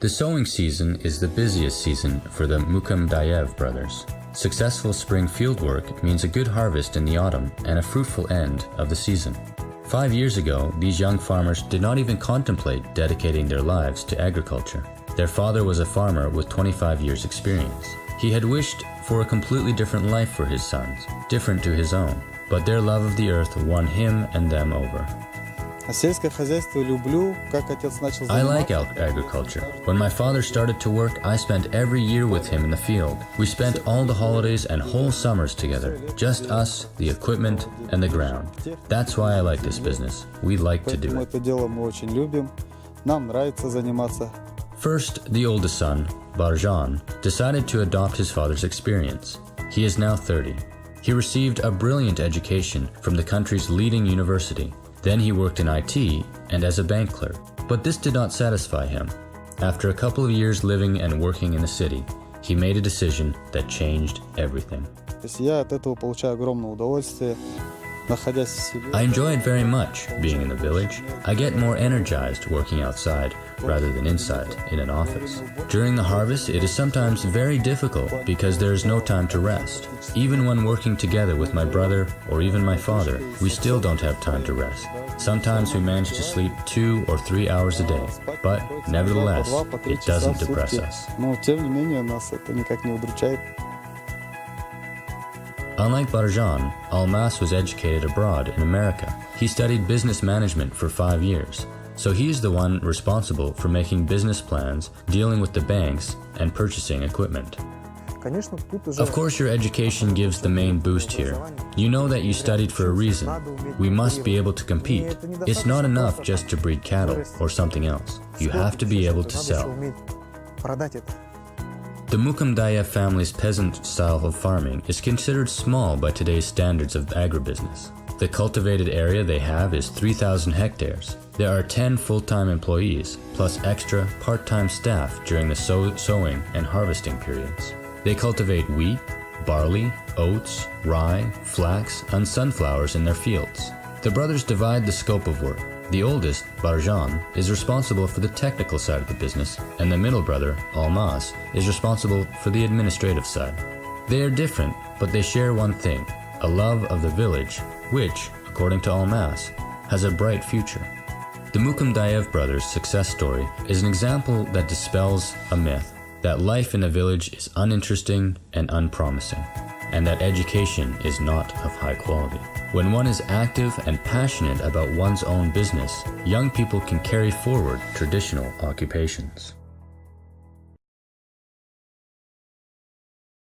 The sowing season is the busiest season for the Mukamdayev brothers. Successful spring fieldwork means a good harvest in the autumn and a fruitful end of the season. 5 years ago, these young farmers did not even contemplate dedicating their lives to agriculture. Their father was a farmer with 25 years' experience. He had wished for a completely different life for his sons, different to his own, but their love of the earth won him and them over. I like agriculture. When my father started to work, I spent every year with him in the field. We spent all the holidays and whole summers together, just us, the equipment, and the ground. That's why I like this business. We like to do it. First, the oldest son, Barjan, decided to adopt his father's experience. He is now 30. He received a brilliant education from the country's leading university. Then he worked in IT and as a bank clerk. But this did not satisfy him. After a couple of years living and working in the city, he made a decision that changed everything. I enjoy it very much, being in the village. I get more energized working outside rather than inside in an office. During the harvest, it is sometimes very difficult because there is no time to rest. Even when working together with my brother or even my father, we still don't have time to rest. Sometimes we manage to sleep 2 or 3 hours a day, but nevertheless, it doesn't depress us. Unlike Barjan, Almas was educated abroad in America. He studied business management for 5 years, so he is the one responsible for making business plans, dealing with the banks, and purchasing equipment. Of course, your education gives the main boost here. You know that you studied for a reason. We must be able to compete. It's not enough just to breed cattle or something else. You have to be able to sell. The Mukamdayev family's peasant style of farming is considered small by today's standards of agribusiness. The cultivated area they have is 3,000 hectares. There are 10 full-time employees, plus extra part-time staff during the sowing and harvesting periods. They cultivate wheat, barley, oats, rye, flax, and sunflowers in their fields. The brothers divide the scope of work. The oldest, Barjan, is responsible for the technical side of the business, and the middle brother, Almas, is responsible for the administrative side. They are different, but they share one thing, a love of the village, which, according to Almas, has a bright future. The Mukamdayev brothers' success story is an example that dispels a myth, that life in a village is uninteresting and unpromising, and that education is not of high quality. When one is active and passionate about one's own business, young people can carry forward traditional occupations.